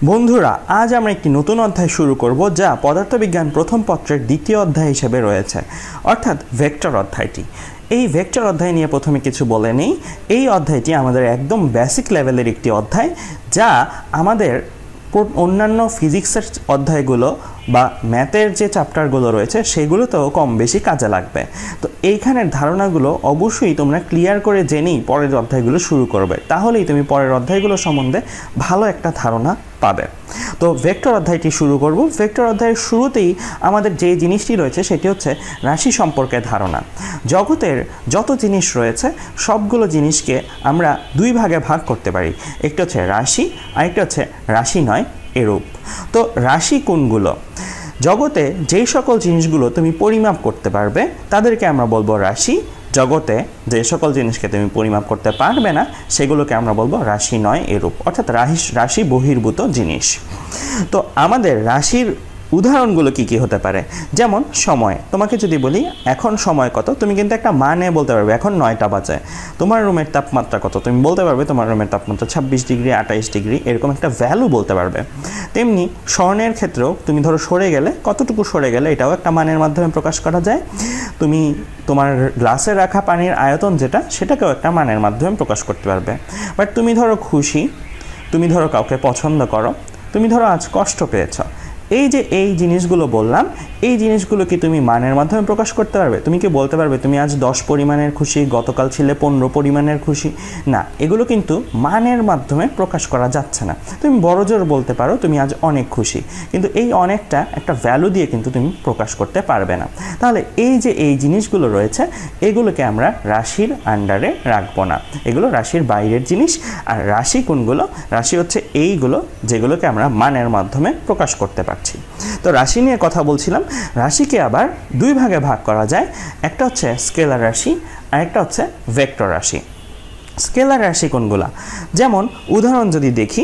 বন্ধুরা আজ আমরা একটি নতুন অধ্যায় শুরু করব যা পদার্থবিজ্ঞান প্রথম পত্রের দ্বিতীয় অধ্যায় হিসেবে রয়েছে অর্থাৎ ভেক্টর অধ্যায়টি। এই ভেক্টর অধ্যায় নিয়ে প্রথমে কিছু বলে নেই। এই অধ্যায়টি আমাদের একদম বেসিক লেভেলের একটি অধ্যায় যা আমাদের অন্যান্য ফিজিক্সের অধ্যায়গুলো বা ম্যাথের যে চ্যাপ্টারগুলো রয়েছে সেগুলোতেও কম বেশি কাজে লাগবে। তো এইখানের ধারণাগুলো অবশ্যই তোমরা ক্লিয়ার করে জেনেই পরের অধ্যায়গুলো শুরু করবে, তাহলেই তুমি পরের অধ্যায়গুলো সম্বন্ধে ভালো একটা ধারণা পাবে। তো ভেক্টর অধ্যায়টি শুরু করব। ভেক্টর অধ্যায়ের শুরুতেই আমাদের যে জিনিসটি রয়েছে সেটি হচ্ছে রাশি সম্পর্কে ধারণা। জগতের যত জিনিস রয়েছে সবগুলো জিনিসকে আমরা দুই ভাগে ভাগ করতে পারি, একটি হচ্ছে রাশি আর একটি হচ্ছে রাশি নয় এরূপ। তো রাশি কোনগুলো? জগতে যেই সকল জিনিসগুলো তুমি পরিমাপ করতে পারবে তাদেরকে আমরা বলবো রাশি। জগতে যে সকল জিনিসকে তুমি পরিমাপ করতে পারবে না সেগুলোকে আমরা বলবো রাশি নয় এরূপ, অর্থাৎ রাশি বহির্ভূত জিনিস। তো আমাদের রাশির উদাহরণগুলো কি কি হতে পারে? যেমন সময়। তোমাকে যদি বলি এখন সময় কত, তুমি কিন্তু একটা মানে বলতে পারবে এখন 9টা বাজে। তোমার রুমের তাপমাত্রা কত, তুমি বলতে পারবে তোমার রুমের তাপমাত্রা 26 ডিগ্রি 28 ডিগ্রি, এরকম একটা ভ্যালু বলতে পারবে। তেমনি স্বর্ণের ক্ষেত্রেও তুমি ধরো সরে গেলে, কতটুকু সরে গেলে এটাও একটা মানের মাধ্যমে প্রকাশ করা যায়। তুমি তোমার গ্লাসে রাখা পানির আয়তন যেটা, সেটাকেও একটা মানের মাধ্যমে প্রকাশ করতে পারবে। বাট তুমি ধরো খুশি, তুমি ধরো কাউকে পছন্দ করো, তুমি ধরো আজ কষ্ট পেয়েছ, এই যে এই জিনিসগুলো বললাম, এই জিনিসগুলো কি তুমি মানের মাধ্যমে প্রকাশ করতে পারবে? তুমি কি বলতে পারবে তুমি আজ 10 পরিমাণের খুশি, গতকাল ছিলে 15 পরিমাণের খুশি? না, এগুলো কিন্তু মানের মাধ্যমে প্রকাশ করা যাচ্ছে না। তুমি বড়জোর বলতে পারো তুমি আজ অনেক খুশি, কিন্তু এই অনেকটা একটা ভ্যালু দিয়ে কিন্তু তুমি প্রকাশ করতে পারবে না। তাহলে এই যে এই জিনিসগুলো রয়েছে এগুলোকে আমরা রাশির আন্ডারে রাখবো না, এগুলো রাশির বাইরের জিনিস। আর রাশি কোনগুলো? রাশি হচ্ছে এইগুলো যেগুলোকে আমরা মানের মাধ্যমে প্রকাশ করতে পারি। তো রাশি নিয়ে কথা বলছিলাম। রাশিকে আবার দুই ভাগে ভাগ করা যায়, একটা হচ্ছে স্কেলার রাশি আর একটা হচ্ছে ভেক্টর রাশি। স্কেলার রাশি কোনগুলা? যেমন উদাহরণ যদি দেখি,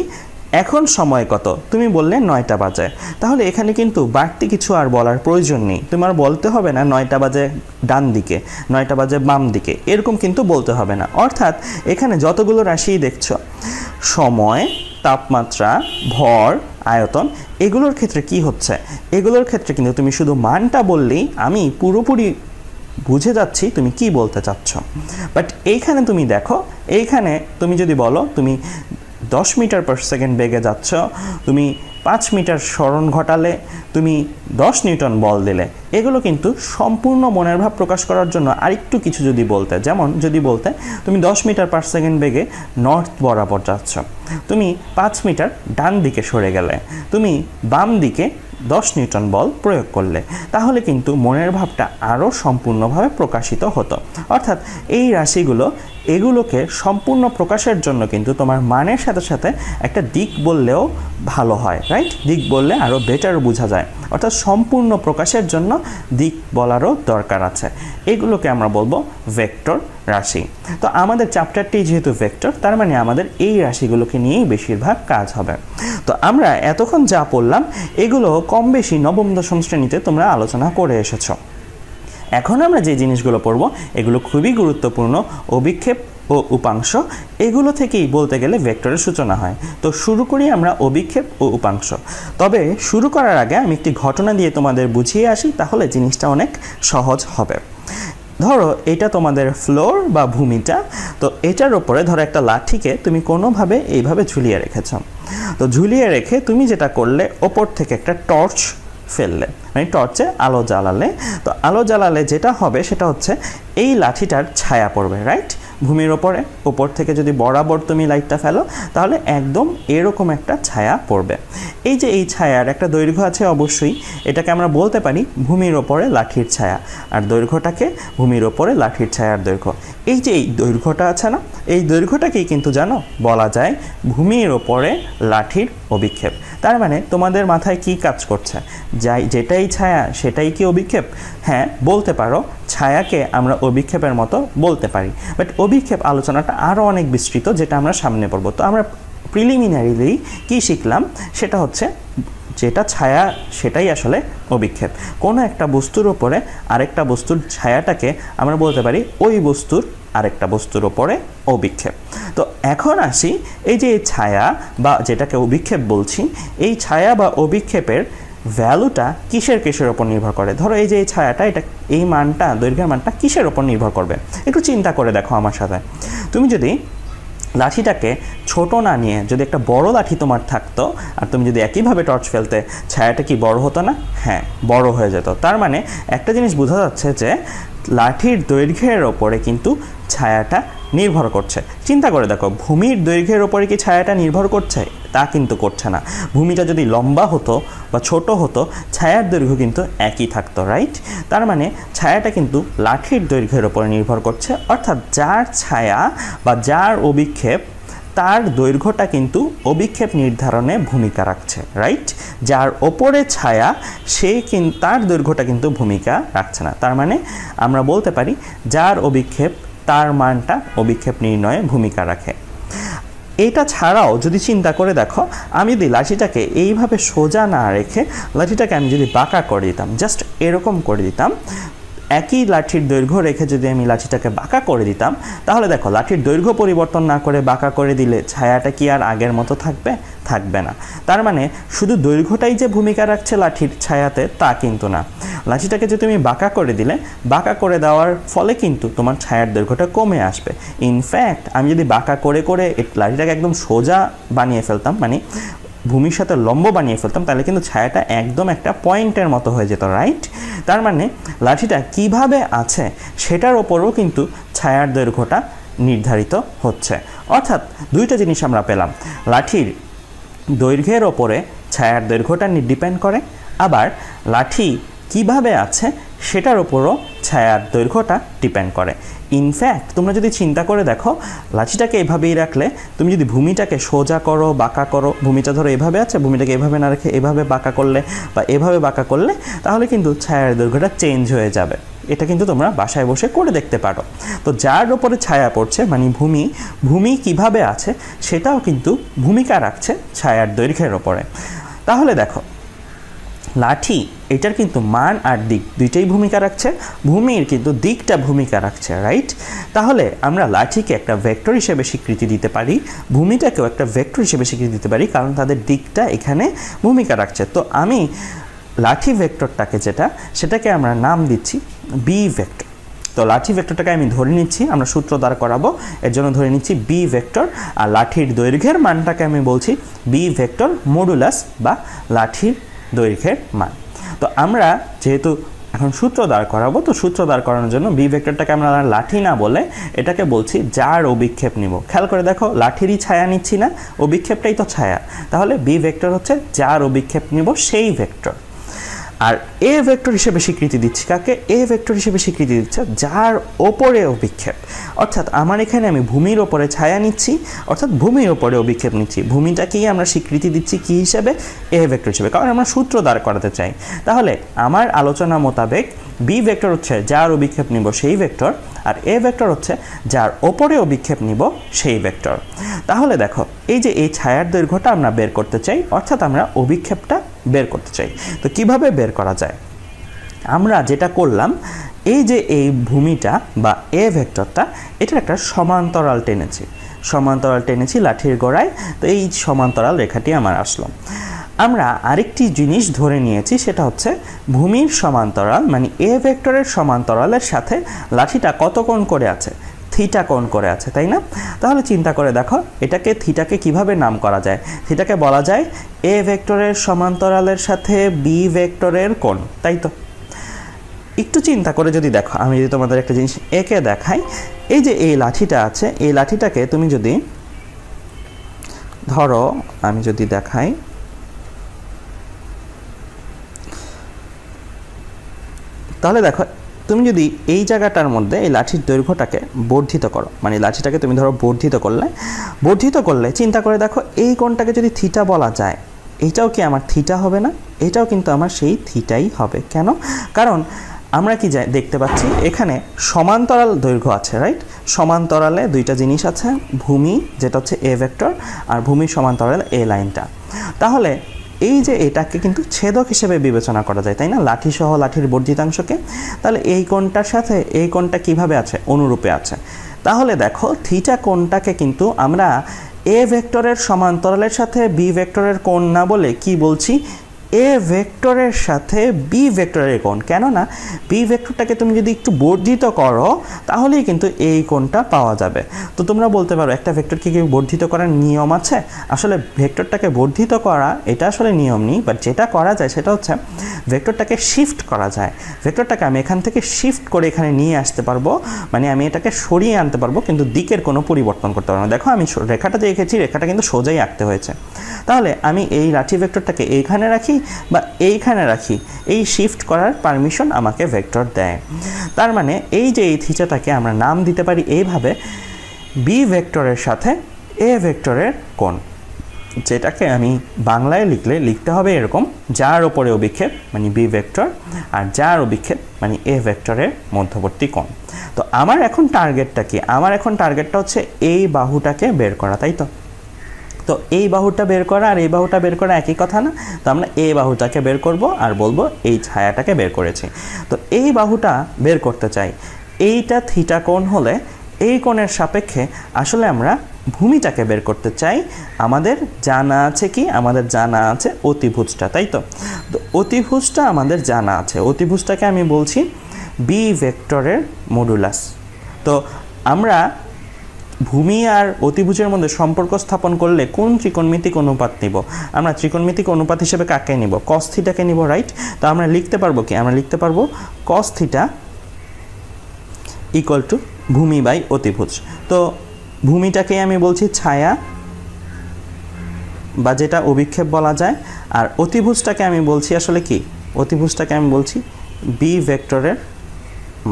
এখন সময় কত, তুমি বললে 9টা বাজে, তাহলে এখানে কিন্তু বাড়তি কিছু আর বলার প্রয়োজন নেই। তোমার বলতে হবে না 9টা বাজে ডান দিকে, 9টা বাজে বাম দিকে, এরকম কিন্তু বলতে হবে না। অর্থাৎ এখানে যতগুলো রাশি দেখছো, সময়, তাপমাত্রা, ভর, আয়তন, এগুলোর ক্ষেত্রে কি হচ্ছে? এগুলোর ক্ষেত্রে কিন্তু তুমি শুধু মানটা বললেই আমি পুরোপুরি বুঝে যাচ্ছি তুমি কি বলতে চাচ্ছ। বাট এইখানে তুমি দেখো, এইখানে তুমি যদি বলো তুমি 10 মিটার পার সেকেন্ড বেগে যাচ্ছ, তুমি 5 মিটার সরণ ঘটালে, তুমি 10 নিউটন বল দিলে, এগুলো কিন্তু সম্পূর্ণ মনের ভাব প্রকাশ করার জন্য আরেকটু কিছু যদি বলতে, যেমন যদি বলতে তুমি 10 মিটার পার সেকেন্ড বেগে নর্থ বরাবর যাচ্ছ, তুমি 5 মিটার ডান দিকে সরে গেলে, তুমি বাম দিকে 10 নিউটন বল প্রয়োগ করলে, তাহলে কিন্তু মনের ভাবটা আরও সম্পূর্ণভাবে প্রকাশিত হতো। অর্থাৎ এই রাশিগুলো, এগুলোকে সম্পূর্ণ প্রকাশের জন্য কিন্তু তোমার মানের সাথে সাথে একটা দিক বললেও ভালো হয়, রাইট? দিক বললে আরও বেটার বোঝা যায়। অর্থাৎ সম্পূর্ণ প্রকাশের জন্য দিক বলারও দরকার আছে। এগুলোকে আমরা বলবো ভেক্টর রাশি। তো আমাদের চ্যাপ্টারটি যেহেতু ভেক্টর, তার মানে আমাদের এই রাশিগুলোকে নিয়েই বেশিরভাগ কাজ হবে। তো আমরা এতক্ষণ যা পড়লাম এগুলো কম বেশি নবম দশম শ্রেণীতে তোমরা আলোচনা করে এসেছো। এখন আমরা যে জিনিসগুলো পড়ব এগুলো খুবই গুরুত্বপূর্ণ। অভিক্ষেপ ও উপাংশ, এগুলো থেকেই বলতে গেলে ভেক্টরের সূচনা হয়। তো শুরু করি আমরা অভিক্ষেপ ও উপাংশ। তবে শুরু করার আগে আমি একটি ঘটনা দিয়ে তোমাদের বুঝিয়ে আসি, তাহলে জিনিসটা অনেক সহজ হবে। ধরো এটা তোমাদের ফ্লোর বা ভূমিটা, তো এটার ওপরে ধরো একটা লাঠিকে তুমি কোনোভাবে এইভাবে ঝুলিয়ে রেখেছ। তো ঝুলিয়ে রেখে তুমি যেটা করলে, ওপর থেকে একটা টর্চ ফেললে, মানে টর্চে আলো জ্বালালে। তো আলো জ্বালালে যেটা হবে সেটা হচ্ছে এই লাঠিটার ছায়া পড়বে, রাইট? ভূমির ওপরে ওপর থেকে যদি বরাবর তুমি লাইটটা ফেলো তাহলে একদম এরকম একটা ছায়া পড়বে। এই যে এই ছায়ার একটা দৈর্ঘ্য আছে অবশ্যই, এটাকে আমরা বলতে পারি ভূমির ওপরে লাঠির ছায়া, আর দৈর্ঘ্যটাকে ভূমির ওপরে লাঠির ছায়ার দৈর্ঘ্য। এই যে এই দৈর্ঘ্যটা আছে না, এই দৈর্ঘ্যটাকেই কিন্তু জানো বলা যায় ভূমির ওপরে লাঠির অভিক্ষেপ। তার মানে তোমাদের মাথায় কি কাজ করছে? যেটাই ছায়া সেটাই কি অভিক্ষেপ? হ্যাঁ, বলতে পারো ছায়াকে আমরা অভিক্ষেপের মতো বলতে পারি। বাট অভিক্ষেপ আলোচনাটা আরও অনেক বিস্তৃত, যেটা আমরা সামনে পড়ব। তো আমরা প্রিলিমিনারিলি কি শিখলাম সেটা হচ্ছে যেটা ছায়া সেটাই আসলে অভিক্ষেপ। কোনো একটা বস্তুর ওপরে আরেকটা বস্তুর ছায়াটাকে আমরা বলতে পারি ওই বস্তুর আরেকটা বস্তুর উপরে অভিক্ষেপ। তো এখন আসি এই যে ছায়া বা যেটাকে অভিক্ষেপ বলছি, এই ছায়া বা অভিক্ষেপের ভ্যালুটা কিসের উপর নির্ভর করে। ধরো এই যে এই ছায়াটা, এটা এই মানটা, দৈর্ঘ্যের মানটা কিসের উপর নির্ভর করবে একটু চিন্তা করে দেখো আমার সাথে। তুমি যদি লাঠিটাকে ছোট না নিয়ে যদি একটা বড় লাঠি তোমার থাকতো আর তুমি যদি একইভাবে টর্চ ফেলতে, ছায়াটা কি বড় হতো না? হ্যাঁ, বড় হয়ে যেত। তার মানে একটা জিনিস বোঝা যাচ্ছে যে লাঠির দৈর্ঘ্যের ওপরে কিন্তু ছায়াটা নির্ভর করছে। চিন্তা করে দেখো, ভূমির দৈর্ঘ্যের ওপরে কি ছায়াটা নির্ভর করছে? তা কিন্তু করছে না। ভূমিটা যদি লম্বা হতো বা ছোট হতো, ছায়ার দৈর্ঘ্য কিন্তু একই থাকতো, রাইট? তার মানে ছায়াটা কিন্তু লাঠির দৈর্ঘ্যের ওপরে নির্ভর করছে, অর্থাৎ যার ছায়া বা যার অভিক্ষেপ, তার দৈর্ঘ্যটা কিন্তু অভিক্ষেপ নির্ধারণে ভূমিকা রাখছে, রাইট? যার ওপরে ছায়া, সে কিন্তু তার দৈর্ঘ্যটা কিন্তু ভূমিকা রাখছে না। তার মানে আমরা বলতে পারি যার অভিক্ষেপ, তার মানটা অভিক্ষেপ নির্ণয়ে ভূমিকা রাখে। এটা ছাড়াও যদি চিন্তা করে দেখো, আমি যদি লাঠিটাকে এইভাবে সোজা না রেখে লাঠিটাকে আমি যদি বাঁকা করে দিতাম, জাস্ট এরকম করে দিতাম, একই লাঠির দৈর্ঘ্য রেখে যদি আমি লাঠিটাকে বাঁকা করে দিতাম, তাহলে দেখো লাঠির দৈর্ঘ্য পরিবর্তন না করে বাঁকা করে দিলে ছায়াটা কি আর আগের মতো থাকবে? থাকবে না। তার মানে শুধু দৈর্ঘ্যটাই যে ভূমিকা রাখছে লাঠির ছায়াতে তা কিন্তু না। লাঠিটাকে যদি তুমি বাঁকা করে দিলে, বাঁকা করে দেওয়ার ফলে কিন্তু তোমার ছায়ার দৈর্ঘ্যটা কমে আসবে। ইনফ্যাক্ট আমি যদি বাঁকা করে করে লাঠিটাকে একদম সোজা বানিয়ে ফেলতাম, মানে ভূমির সাথে লম্ব বানিয়ে ফেলতাম, তাহলে কিন্তু ছায়াটা একদম একটা পয়েন্টের মতো হয়ে যেত, রাইট? তার মানে লাঠিটা কিভাবে আছে সেটার ওপরও কিন্তু ছায়ার দৈর্ঘ্যটা নির্ধারিত হচ্ছে। অর্থাৎ দুইটা জিনিস আমরা পেলাম, লাঠির দৈর্ঘ্যের ওপরে ছায়ার দৈর্ঘ্যটা ডিপেন্ড করে, আবার লাঠি কিভাবে আছে সেটার ওপরও ছায়ার দৈর্ঘ্যটা ডিপেন্ড করে। ইনফ্যাক্ট তোমরা যদি চিন্তা করে দেখো, লাঠিটাকে এভাবেই রাখলে, তুমি যদি ভূমিটাকে সোজা করো, বাঁকা করো, ভূমিটা ধরো এভাবে আছে, ভূমিটাকে এভাবে না রেখে এভাবে বাঁকা করলে বা এভাবে বাঁকা করলে, তাহলে কিন্তু ছায়ার দৈর্ঘ্যটা চেঞ্জ হয়ে যাবে। এটা কিন্তু তোমরা বাসায় বসে করে দেখতে পারো। তো যার ওপরে ছায়া পড়ছে, মানে ভূমি কিভাবে আছে সেটাও কিন্তু ভূমিকা রাখছে ছায়ার দৈর্ঘ্যের ওপরে। তাহলে দেখো, লাঠি এটার কিন্তু মান আর দিক দুইটাই ভূমিকা রাখছে, ভূমির কিন্তু দিকটা ভূমিকা রাখছে, রাইট? তাহলে আমরা লাঠিকে একটা ভেক্টর হিসেবে স্বীকৃতি দিতে পারি, ভূমিটাকেও একটা ভেক্টর হিসেবে স্বীকৃতি দিতে পারি, কারণ তাদের দিকটা এখানে ভূমিকা রাখছে। তো আমি লাঠি ভেক্টরটাকে সেটাকে আমরা নাম দিচ্ছি বি ভেক্টর। তো লাঠি ভেক্টরটাকে আমি ধরে নিচ্ছি, আমরা সূত্র দ্বারা করাবো, এর জন্য ধরে নিচ্ছি বি ভেক্টর, আর লাঠির দৈর্ঘ্যের মানটাকে আমি বলছি বি ভেক্টর মডুলাস বা লাঠির দৈর্ঘ্যের মান। তো আমরা যেহেতু এখন সূত্র দাঁড় করাবো, তো সূত্র দাঁড় করানোর জন্য বি ভেক্টরটাকে আমরা লাঠি না বলে এটাকে বলছি যার অভিক্ষেপ নিব। খেয়াল করে দেখো, লাঠিরই ছায়া নিচ্ছি না, অভিক্ষেপটাই তো ছায়া। তাহলে বি ভেক্টর হচ্ছে যার অভিক্ষেপ নিব সেই ভেক্টর। আর এ ভেক্টর হিসেবে স্বীকৃতি দিচ্ছি কাকে? এ ভেক্টর হিসেবে স্বীকৃতি দিচ্ছে যার ওপরে অভিক্ষেপ। অর্থাৎ আমার এখানে আমি ভূমির ওপরে ছায়া নিচ্ছি, অর্থাৎ ভূমির ওপরে অভিক্ষেপ নিচ্ছি। ভূমিটাকেই আমরা স্বীকৃতি দিচ্ছি কি হিসেবে? এ ভেক্টর হিসেবে, কারণ আমরা সূত্র দাঁড় করাতে চাই। তাহলে আমার আলোচনা মোতাবেক বি ভেক্টর হচ্ছে যার অভিক্ষেপ নিব সেই ভেক্টর, আর এ ভেক্টর হচ্ছে যার ওপরে অভিক্ষেপ নিব সেই ভেক্টর। তাহলে দেখো, এই যে এই ছায়ার দৈর্ঘ্যটা আমরা বের করতে চাই, অর্থাৎ আমরা অভিক্ষেপটা বের করতে চাই। তো কিভাবে বের করা যায়? আমরা যেটা করলাম, এই যে এই ভূমিটা বা এ ভেক্টরটা, এটার একটা সমান্তরাল টেনেছি লাঠির গোড়ায়। তো এই সমান্তরাল রেখাটি আমার আসলো। আমরা আরেকটি জিনিস ধরে নিয়েছি, সেটা হচ্ছে ভূমির সমান্তরাল, মানে এ ভেক্টরের সমান্তরালের সাথে লাঠিটা কত কোণ করে আছে? থিটা কোণ করে আছে, তাই না? তাহলে চিন্তা করে দেখো, থিটাকে কিভাবে নাম করা যায়? থিটাকে বলা যায় এ ভেক্টরের সমান্তরালের সাথে বি ভেক্টরের কোণ, তাই তো? একটু চিন্তা করে যদি দেখো, আমি যদি তোমাদের একটা জিনিস এঁকে দেখাই, এই যে এই লাঠিটা আছে, এই লাঠিটাকে তুমি যদি ধরো, আমি যদি দেখাই, তাহলে দেখো, তুমি যদি এই জায়গাটার মধ্যে এই লাঠির দৈর্ঘ্যটাকে বর্ধিত করো, মানে লাঠিটাকে তুমি ধরো বর্ধিত করলে চিন্তা করে দেখো, এই কোণটাকে যদি থিটা বলা যায়, এইটাও কি আমার থিটা হবে না? এটাও কিন্তু আমার সেই থিটাই হবে। কেন? কারণ আমরা কি দেখতে পাচ্ছি, এখানে সমান্তরাল দৈর্ঘ্য আছে, রাইট? সমান্তরালে দুইটা জিনিস আছে, ভূমি যেটা হচ্ছে এ ভেক্টর, আর ভূমির সমান্তরাল এ লাইনটা। তাহলে এই যে এটাকে কিন্তু ছেদক হিসেবে বিবেচনা করা যায়, তাই না? লাঠি সহ লাঠির বর্ধিতাংশকে। তাহলে এই কোণটার সাথে এই কোণটা কিভাবে আছে? অনুরূপে আছে। তাহলে দেখো থিটা কোণটাকে কিন্তু আমরা এ ভেক্টরের সমান্তরালের সাথে বি ভেক্টরের কোণ না বলে কি বলছি, এ ভেক্টরের সাথে বি ভেক্টরের কোণ। কেননা বি ভেক্টরটাকে তুমি যদি একটু বর্ধিত করো তাহলেই কিন্তু এই কোণটা পাওয়া যাবে। তো তোমরা বলতে পারো একটা ভেক্টরকে কি বর্ধিত করার নিয়ম আছে? আসলে ভেক্টরটাকে বর্ধিত করা এটা আসলে নিয়ম নেই, বাট যেটা করা যায় সেটা হচ্ছে ভেক্টরটাকে শিফট করা যায়। ভেক্টরটাকে আমি এখান থেকে শিফট করে এখানে নিয়ে আসতে পারবো, মানে আমি এটাকে সরিয়ে আনতে পারবো, কিন্তু দিকের কোনো পরিবর্তন করতে পারবো না। দেখো আমি রেখাটা যে এঁকেছি রেখাটা কিন্তু সোজাই আঁকতে হয়েছে। তাহলে আমি এই লাঠি ভেক্টরটাকে এইখানে রাখি বা এইখানে রাখি, এই শিফট করার পারমিশন আমাকে ভেক্টর দেয়। তার মানে এই যে এই থিটাটাকে আমরা নাম দিতে পারি এইভাবে, বি ভেক্টরের সাথে এ ভেক্টরের কোণ, যেটাকে আমি বাংলায় লিখতে হবে এরকম, যার ওপরে অভিক্ষেপ মানে বি ভেক্টর আর যার অভিক্ষেপ মানে এ ভেক্টরের মধ্যবর্তী কোণ। তো আমার এখন টার্গেটটা কি? আমার এখন টার্গেটটা হচ্ছে এই বাহুটাকে বের করা, তাই তো? তো এই বাহুটা বের করা আর এই বাহুটা বের করা একই কথা না? তো আমরা এই বাহুটাকে বের করব আর বলবো এই ছায়াটাকে বের করেছি। তো এই বাহুটা বের করতে চাই, এইটা থিটা কোণ হলে এই কোণের সাপেক্ষে আসলে আমরা ভূমিটাকে বের করতে চাই। আমাদের জানা আছে কি? আমাদের জানা আছে অতিভুজটা, তাই তো? তো অতিভুজটা আমাদের জানা আছে, অতিভুজটাকে আমি বলছি বি ভেক্টরের মডুলাস। তো আমরা ভূমি আর অতিভুজের মধ্যে সম্পর্ক স্থাপন করলে কোন ত্রিকোণমিতিক অনুপাত নিব? আমরা ত্রিকোণমিতিক অনুপাত হিসেবে কাকে নিব? কস থিটাকে নিব, রাইট? তো আমরা লিখতে পারবো কি? আমরা লিখতে পারবো কস থিটা ইকুয়াল টু ভূমি বাই অতিভুজ। তো ভূমিটাকে আমি বলছি ছায়া বা যেটা অভিক্ষেপ বলা যায়, আর অতিভুজটাকে আমি বলছি আসলে কি? অতিভুজটাকে আমি বলছি বি ভেক্টরের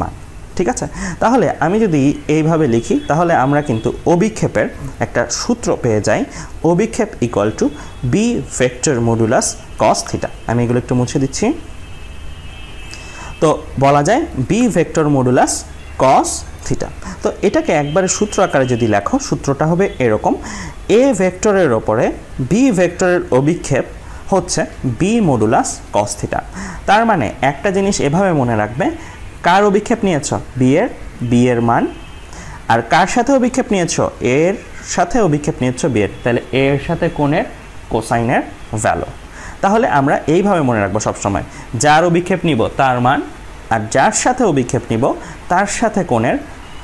মান, ঠিক আছে? তাহলে আমি যদি এইভাবে লিখি তাহলে আমরা কিন্তু অভিক্ষেপের একটা সূত্র পেয়ে যাই, অভিক্ষেপ equal to B vector modulus cos theta. আমি এগুলো একটু মুছে দিচ্ছি। তো বলা যায় B vector modulus cos theta. তো এটাকে একবারে সূত্র আকারে যদি লেখো, সূত্রটা হবে এরকম, এ ভেক্টরের ওপরে বি ভেক্টরের অভিক্ষেপ হচ্ছে বি মডুলাস কস থিটা। তার মানে একটা জিনিস এভাবে মনে রাখবে, কার অভিক্ষেপ নিয়েছ? বি এর মান, আর কার সাথে অভিক্ষেপ নিয়েছ? এর সাথে অভিক্ষেপ নিয়েছ বি এর, তাহলে এর সাথে কোণের কোসাইনের ভ্যালু। তাহলে আমরা এইভাবে মনে রাখবো সবসময়, যার অভিক্ষেপ নিব তার মান, আর যার সাথে অভিক্ষেপ নিব তার সাথে কোণের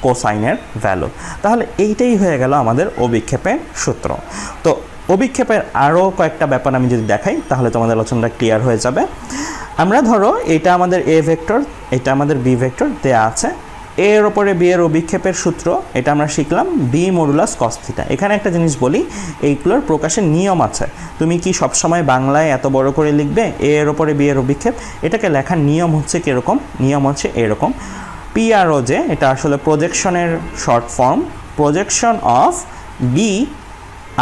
কোসাইনের ভ্যালু। তাহলে এইটাই হয়ে গেল আমাদের অভিক্ষেপের সূত্র। তো অভিক্ষেপের আরও কয়েকটা ব্যাপার আমি যদি দেখাই তাহলে তোমাদের আলোচনাটা ক্লিয়ার হয়ে যাবে। আমরা ধরো এটা আমাদের এ ভেক্টর, এটা আমাদের বি ভেক্টর দেয়া আছে, এর ওপরে বি এর অভিক্ষেপের সূত্র এটা আমরা শিখলাম বি মডুলাস কস থিটা। এখানে একটা জিনিস বলি, এইগুলোর প্রকাশের নিয়ম আছে। তুমি কি সবসময় বাংলায় এত বড় করে লিখবে এর ওপরে বি এর অভিক্ষেপ? এটাকে লেখার নিয়ম হচ্ছে কীরকম? নিয়ম হচ্ছে এরকম, পিআরও, যে এটা আসলে প্রজেকশনের short form, projection of B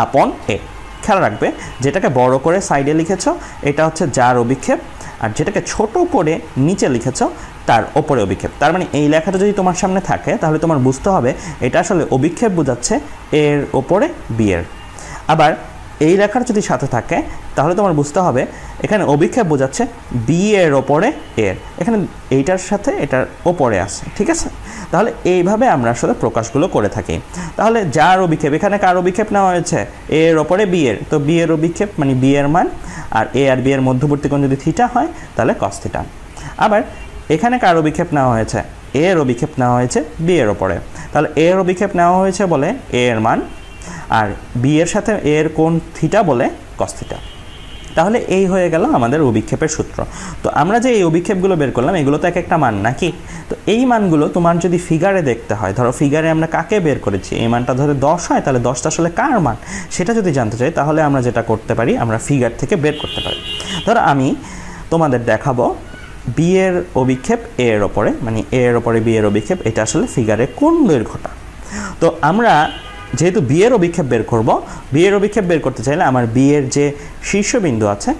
upon A. খেয়াল রাখবে, যেটাকে বড় করে সাইডে লিখেছ এটা হচ্ছে যার অভিক্ষেপ, আর যেটাকে ছোট করে নিচে লিখেছ তার ওপরে অভিক্ষেপ। তার মানে এই লেখাটা যদি তোমার সামনে থাকে তাহলে তোমার বুঝতে হবে এটা আসলে অভিক্ষেপ বোঝাচ্ছে এর ওপরে বি এর। আবার এই লেখার যদি সাথে থাকে তাহলে তোমার বুঝতে হবে এখানে অভিক্ষেপ বোঝাচ্ছে বি এর ওপরে এর, এখানে এইটার সাথে এটার ওপরে আছে, ঠিক আছে? তাহলে এইভাবে আমরা আসলে প্রকাশগুলো করে থাকি। তাহলে যার অভিক্ষেপ, এখানে কার অভিক্ষেপ নেওয়া হয়েছে? এর ওপরে বি এর, তো বি এর অভিক্ষেপ মানে বি এর মান, আর এ আর বি এর মধ্যবর্তী কোণ যদি থিটা হয় তাহলে কস থিটা। আবার এখানে কার অভিক্ষেপ নেওয়া হয়েছে? এর অভিক্ষেপ নেওয়া হয়েছে বি এর ওপরে, তাহলে এর অভিক্ষেপ নেওয়া হয়েছে বলে এ এর মান, আর বি এর সাথে এর কোণ থিটা বলে কস থিটা। তাহলে এই হয়ে গেল আমাদের অভিক্ষেপের সূত্র। তো আমরা যে এই অভিক্ষেপগুলো বের করলাম এগুলো তো এক একটা মান নাকি? তো এই মানগুলো তোমার যদি ফিগারে দেখতে হয়, ধরো ফিগারে আমরা কাকে বের করেছি, এই মানটা ধরে 10 হয়, তাহলে 10টা আসলে কার মান সেটা যদি জানতে চাই তাহলে আমরা যেটা করতে পারি, আমরা ফিগার থেকে বের করতে পারি। ধরো আমি তোমাদের দেখাবো বি এর অভিক্ষেপ এ এর ওপরে, মানে এ এর ওপরে বি এর অভিক্ষেপ, এটা আসলে ফিগারে কোন দৈর্ঘ্যটা। তো আমরা যেহেতু বি এর অভিক্ষেপ বের করব, বি এর অভিক্ষেপ বের করতে চাইলে আমার বি এর যে শীর্ষবিন্দু আছে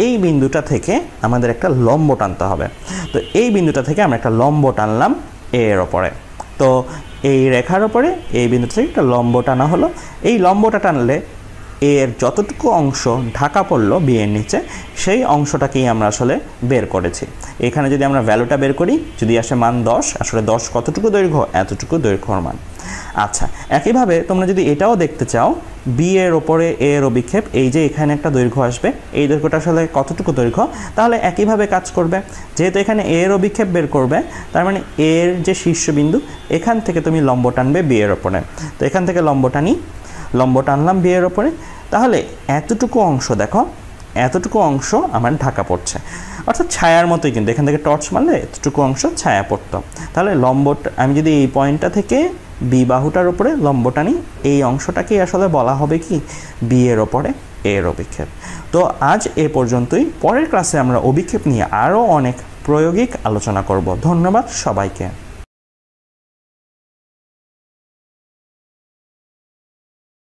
এই বিন্দুটা থেকে আমাদের একটা লম্ব টানতে হবে। তো এই বিন্দুটা থেকে আমরা একটা লম্ব টানলাম এ এর ওপরে, তো এই রেখার ওপরে এই বিন্দু থেকে একটা লম্ব টানা হলো। এই লম্বটা টানলে এর যতটুকু অংশ ঢাকা পড়লো বি এর নিচে সেই অংশটাকেই আমরা আসলে বের করেছি। এখানে যদি আমরা ভ্যালুটা বের করি, যদি আসে মান 10, আসলে 10 কতটুকু দৈর্ঘ্য? এতটুকু দৈর্ঘ্যর মান। আচ্ছা, একইভাবে তোমরা যদি এটাও দেখতে চাও, বি এর ওপরে এ এর অভিক্ষেপ, এই যে এখানে একটা দৈর্ঘ্য আসবে, এই দৈর্ঘ্যটা আসলে কতটুকু দৈর্ঘ্য, তাহলে একইভাবে কাজ করবে। যেহেতু এখানে এ এর অভিক্ষেপ বের করবে, তার মানে এর যে শীর্ষবিন্দু, এখান থেকে তুমি লম্ব টানবে বি এর ওপরে। তো এখান থেকে লম্ব টানলাম বি এর ওপরে, তাহলে এতটুকু অংশ দেখো, এতটুকু অংশ আমার ঢাকা পড়ছে, অর্থাৎ ছায়ার মতোই। কিন্তু এখান থেকে টর্চ মারলে এতটুকু অংশ ছায়া পড়তো। তাহলে আমি যদি এই পয়েন্টটা থেকে বি বাহুটার উপরে লম্ব টানি, এই অংশটাকেই আসলে বলা হবে কি? বি এর ওপরে এ এর অভিক্ষেপ। তো আজ এ পর্যন্তই। পরের ক্লাসে আমরা অভিক্ষেপ নিয়ে আরও অনেক প্রায়োগিক আলোচনা করব। ধন্যবাদ সবাইকে।